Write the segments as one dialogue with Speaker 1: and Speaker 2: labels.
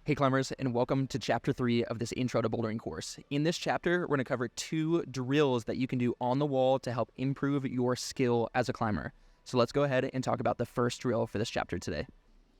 Speaker 1: Hey climbers, and welcome to chapter 3 of this intro to bouldering course. In this chapter, we're going to cover 2 drills that you can do on the wall to help improve your skill as a climber. So let's go ahead and talk about the first drill for this chapter today.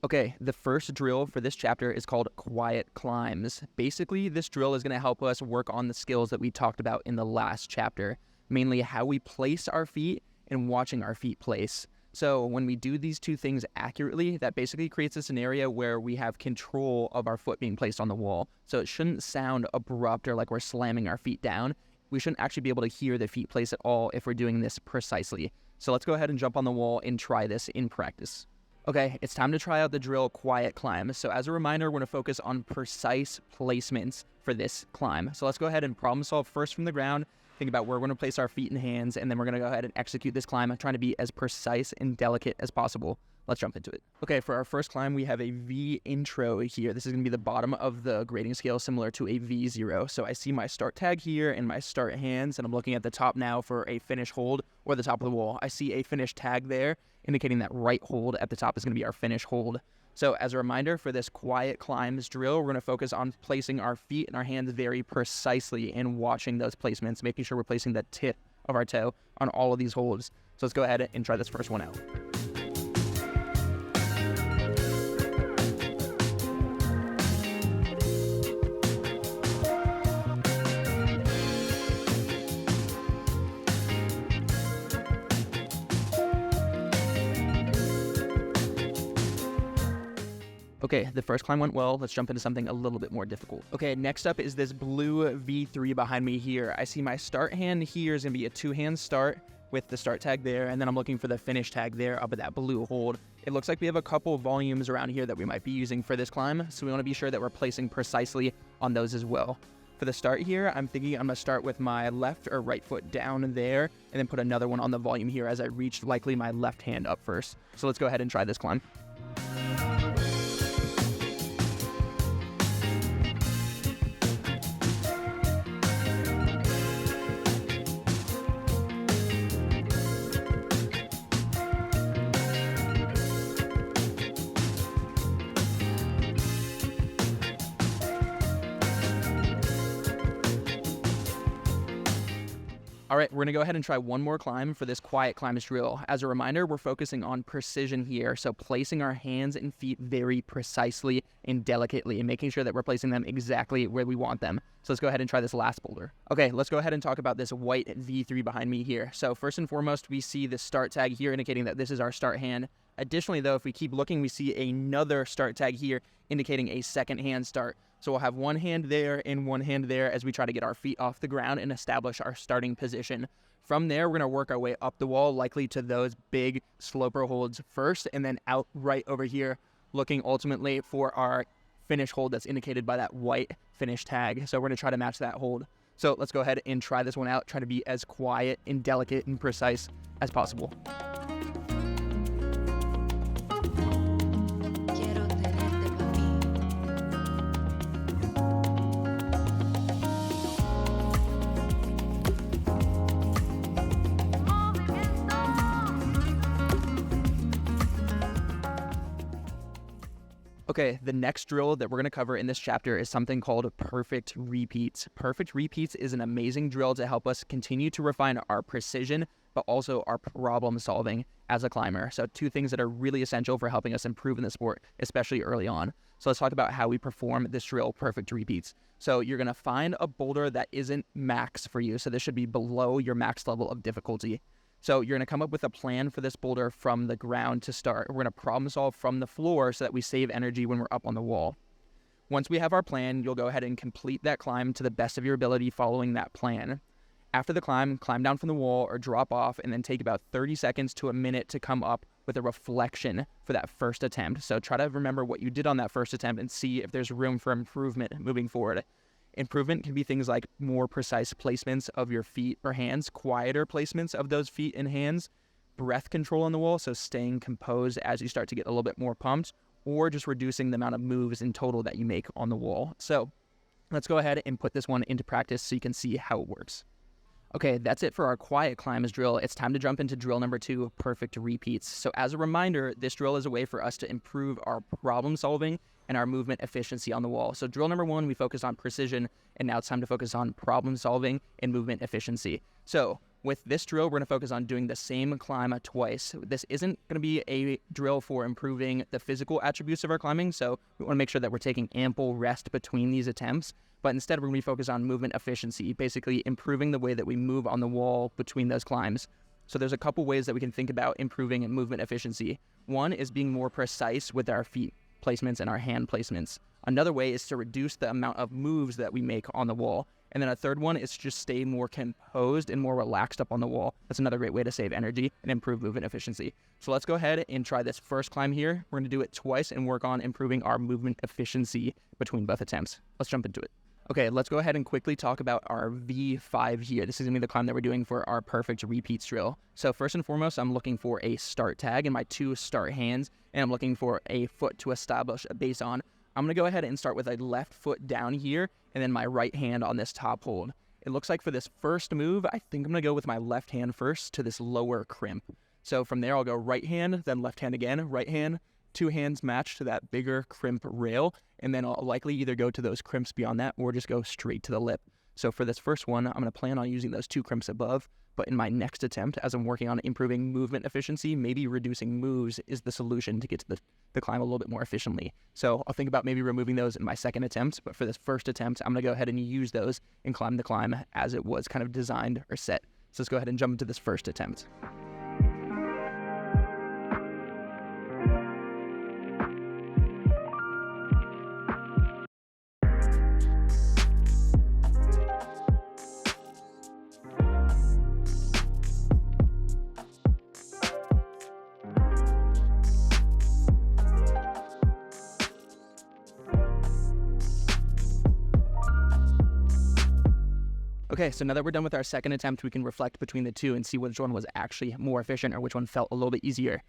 Speaker 1: Okay, the first drill for this chapter is called quiet climbs. Basically, this drill is going to help us work on the skills that we talked about in the last chapter, mainly how we place our feet and watching our feet place. So when we do these 2 things accurately, that basically creates a scenario where we have control of our foot being placed on the wall. So it shouldn't sound abrupt or like we're slamming our feet down. We shouldn't actually be able to hear the feet place at all if we're doing this precisely. So let's go ahead and jump on the wall and try this in practice. Okay, it's time to try out the drill quiet climb. So as a reminder, we're going to focus on precise placements for this climb. So let's go ahead and problem solve first from the ground. Think about where we're going to place our feet and hands, and then we're going to go ahead and execute this climb, trying to be as precise and delicate as possible. Let's jump into it. Okay, for our first climb, we have a V intro here. This is going to be the bottom of the grading scale, similar to a V0. So I see my start tag here and my start hands, and I'm looking at the top now for a finish hold or the top of the wall. I see a finish tag there, indicating that right hold at the top is going to be our finish hold. So as a reminder for this quiet climbs drill, we're going to focus on placing our feet and our hands very precisely and watching those placements, making sure we're placing the tip of our toe on all of these holds. So let's go ahead and try this first one out. Okay, the first climb went well. Let's jump into something a little bit more difficult. Okay, next up is this blue V3 behind me here. I see my start hand here is going to be a 2-hand start with the start tag there, and then I'm looking for the finish tag there up at that blue hold. It looks like we have a couple volumes around here that we might be using for this climb, so we want to be sure that we're placing precisely on those as well. For the start here, I'm thinking I'm going to start with my left or right foot down there, and then put another one on the volume here as I reach likely my left hand up first. So let's go ahead and try this climb. All right, we're going to go ahead and try one more climb for this quiet climbs drill. As a reminder, we're focusing on precision here, so placing our hands and feet very precisely and delicately and making sure that we're placing them exactly where we want them. So let's go ahead and try this last boulder. Okay, let's go ahead and talk about this white V3 behind me here. So first and foremost, we see the start tag here indicating that this is our start hand. Additionally, though, if we keep looking, we see another start tag here indicating a second hand start. So we'll have one hand there and one hand there as we try to get our feet off the ground and establish our starting position. From there, we're going to work our way up the wall, likely to those big sloper holds first, and then out right over here, looking ultimately for our finish hold that's indicated by that white finish tag. So we're going to try to match that hold. So let's go ahead and try this one out, try to be as quiet and delicate and precise as possible. Okay, the next drill that we're going to cover in this chapter is something called perfect repeats. Perfect repeats is an amazing drill to help us continue to refine our precision, but also our problem solving as a climber. So 2 things that are really essential for helping us improve in the sport, especially early on. So let's talk about how we perform this drill, perfect repeats. So you're going to find a boulder that isn't max for you. So this should be below your max level of difficulty. So you're going to come up with a plan for this boulder from the ground to start. We're going to problem solve from the floor so that we save energy when we're up on the wall. Once we have our plan, you'll go ahead and complete that climb to the best of your ability following that plan. After the climb down from the wall or drop off, and then take about 30 seconds to a minute to come up with a reflection for that first attempt. So try to remember what you did on that first attempt and see if there's room for improvement moving forward. Improvement can be things like more precise placements of your feet or hands, quieter placements of those feet and hands, breath control on the wall, so staying composed as you start to get a little bit more pumped, or just reducing the amount of moves in total that you make on the wall. So let's go ahead and put this one into practice so you can see how it works. Okay, that's it for our quiet climbs drill. It's time to jump into drill number 2, perfect repeats. So as a reminder, this drill is a way for us to improve our problem solving and our movement efficiency on the wall. So drill number 1, we focused on precision, and now it's time to focus on problem solving and movement efficiency. So with this drill, we're going to focus on doing the same climb twice. This isn't going to be a drill for improving the physical attributes of our climbing, so we want to make sure that we're taking ample rest between these attempts, but instead we're going to be focused on movement efficiency, basically improving the way that we move on the wall between those climbs. So there's a couple ways that we can think about improving movement efficiency. One is being more precise with our feet placements and our hand placements. Another way is to reduce the amount of moves that we make on the wall. And then a third one is to just stay more composed and more relaxed up on the wall. That's another great way to save energy and improve movement efficiency. So let's go ahead and try this first climb here. We're going to do it twice and work on improving our movement efficiency between both attempts. Let's jump into it. Okay, let's go ahead and quickly talk about our V5 here. This is going to be the climb that we're doing for our perfect repeats drill. So first and foremost, I'm looking for a start tag in my 2 start hands, and I'm looking for a foot to establish a base on. I'm going to go ahead and start with a left foot down here, and then my right hand on this top hold. It looks like for this first move, I think I'm going to go with my left hand first to this lower crimp. So from there, I'll go right hand, then left hand again, right hand, 2 hands match to that bigger crimp rail, and then I'll likely either go to those crimps beyond that or just go straight to the lip. So for this first one, I'm going to plan on using those 2 crimps above, but in my next attempt, as I'm working on improving movement efficiency, maybe reducing moves is the solution to get to the climb a little bit more efficiently. So I'll think about maybe removing those in my second attempt, but for this first attempt, I'm going to go ahead and use those and climb the climb as it was kind of designed or set. So let's go ahead and jump into this first attempt. Okay, so now that we're done with our second attempt, we can reflect between the two and see which one was actually more efficient or which one felt a little bit easier.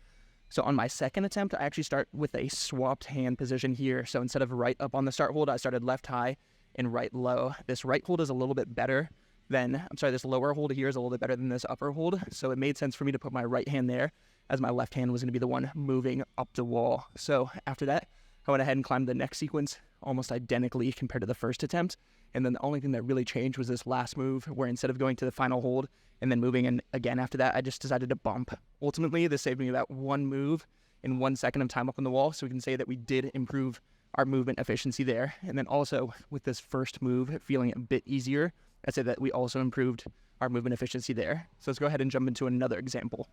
Speaker 1: So on my second attempt, I actually start with a swapped hand position here. So instead of right up on the start hold, I started left high and right low. This right hold is a little bit better than, this lower hold here is a little bit better than this upper hold. So it made sense for me to put my right hand there as my left hand was going to be the one moving up the wall. So after that, I went ahead and climbed the next sequence almost identically compared to the first attempt. And then the only thing that really changed was this last move where instead of going to the final hold and then moving in again after that, I just decided to bump. Ultimately, this saved me about 1 move in 1 second of time up on the wall. So we can say that we did improve our movement efficiency there. And then also with this first move feeling a bit easier, I'd say that we also improved our movement efficiency there. So let's go ahead and jump into another example.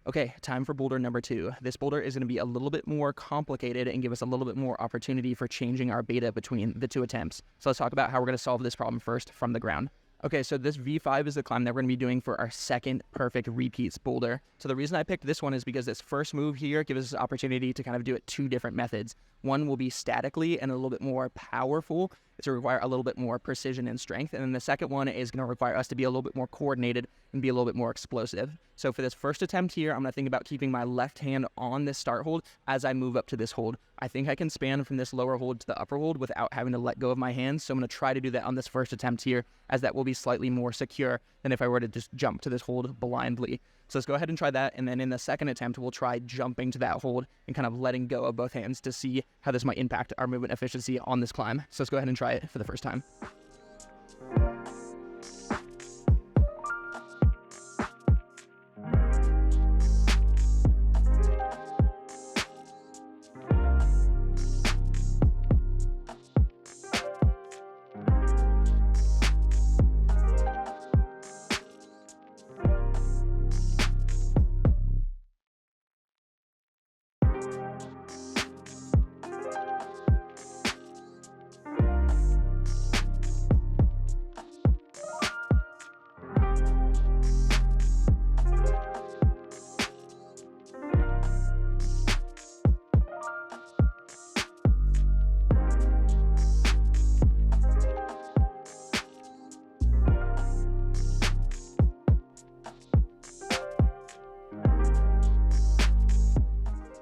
Speaker 1: Okay, time for boulder number 2. This boulder is going to be a little bit more complicated and give us a little bit more opportunity for changing our beta between the 2 attempts. So let's talk about how we're going to solve this problem first from the ground. Okay, so this V5 is the climb that we're going to be doing for our second perfect repeats boulder. So the reason I picked this one is because this first move here gives us an opportunity to kind of do it 2 different methods. One will be statically and a little bit more powerful. It's going to require a little bit more precision and strength. And then the second one is going to require us to be a little bit more coordinated and be a little bit more explosive. So for this first attempt here, I'm going to think about keeping my left hand on this start hold as I move up to this hold. I think I can span from this lower hold to the upper hold without having to let go of my hands. So I'm going to try to do that on this first attempt here, as that will be slightly more secure than if I were to just jump to this hold blindly. So let's go ahead and try that. And then in the second attempt, we'll try jumping to that hold and kind of letting go of both hands to see how this might impact our movement efficiency on this climb. So let's go ahead and try it for the first time.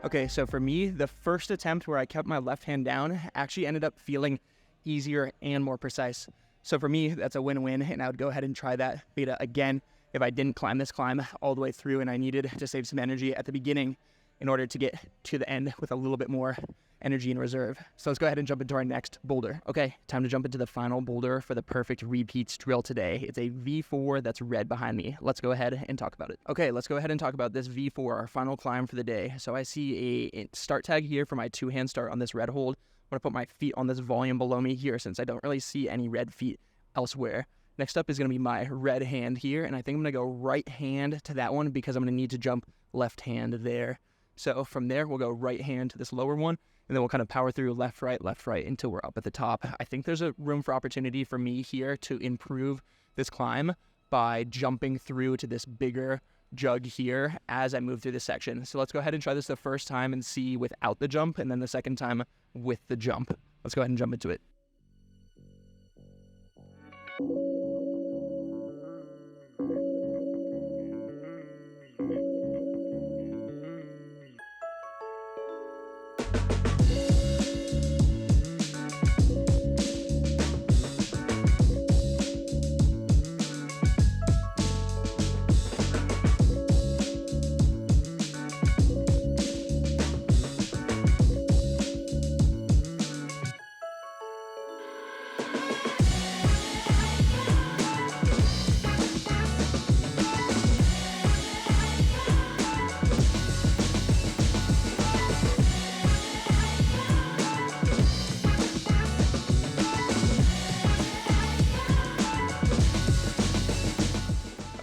Speaker 1: Okay, so for me, the first attempt where I kept my left hand down actually ended up feeling easier and more precise. So for me, that's a win-win, and I would go ahead and try that beta again if I didn't climb this climb all the way through and I needed to save some energy at the beginning. in order to get to the end with a little bit more energy in reserve. So let's go ahead and jump into our next boulder. Okay, time to jump into the final boulder for the perfect repeats drill today. It's a V4 that's red behind me. Let's go ahead and talk about it. Okay, let's go ahead and talk about this V4, our final climb for the day. So I see a start tag here for my two-hand start on this red hold. I'm gonna put my feet on this volume below me here since I don't really see any red feet elsewhere. Next up is gonna be my red hand here, and I think I'm gonna go right hand to that one because I'm gonna need to jump left hand there. So from there, we'll go right hand to this lower one, and then we'll kind of power through left, right, until we're up at the top. I think there's a room for opportunity for me here to improve this climb by jumping through to this bigger jug here as I move through this section. So let's go ahead and try this the first time and see without the jump, and then the second time with the jump. Let's go ahead and jump into it.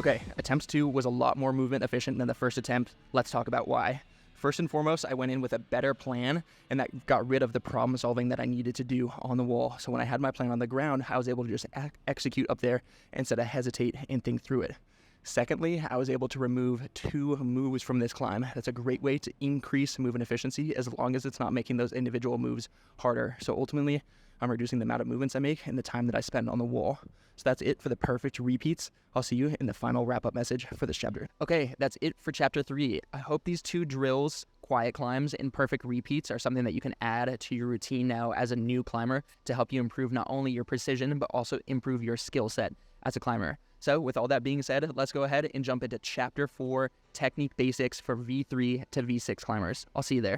Speaker 1: Okay, attempt 2 was a lot more movement efficient than the first attempt. Let's talk about why. First and foremost, I went in with a better plan, and that got rid of the problem solving that I needed to do on the wall. So when I had my plan on the ground, I was able to just execute up there instead of hesitate and think through it. Secondly, I was able to remove 2 moves from this climb. That's a great way to increase movement efficiency as long as it's not making those individual moves harder. So ultimately, I'm reducing the amount of movements I make and the time that I spend on the wall. So that's it for the perfect repeats. I'll see you in the final wrap-up message for this chapter. Okay, that's it for chapter 3. I hope these 2 drills, quiet climbs, and perfect repeats are something that you can add to your routine now as a new climber to help you improve not only your precision, but also improve your skill set as a climber. So with all that being said, let's go ahead and jump into chapter 4, technique basics for V3 to V6 climbers. I'll see you there.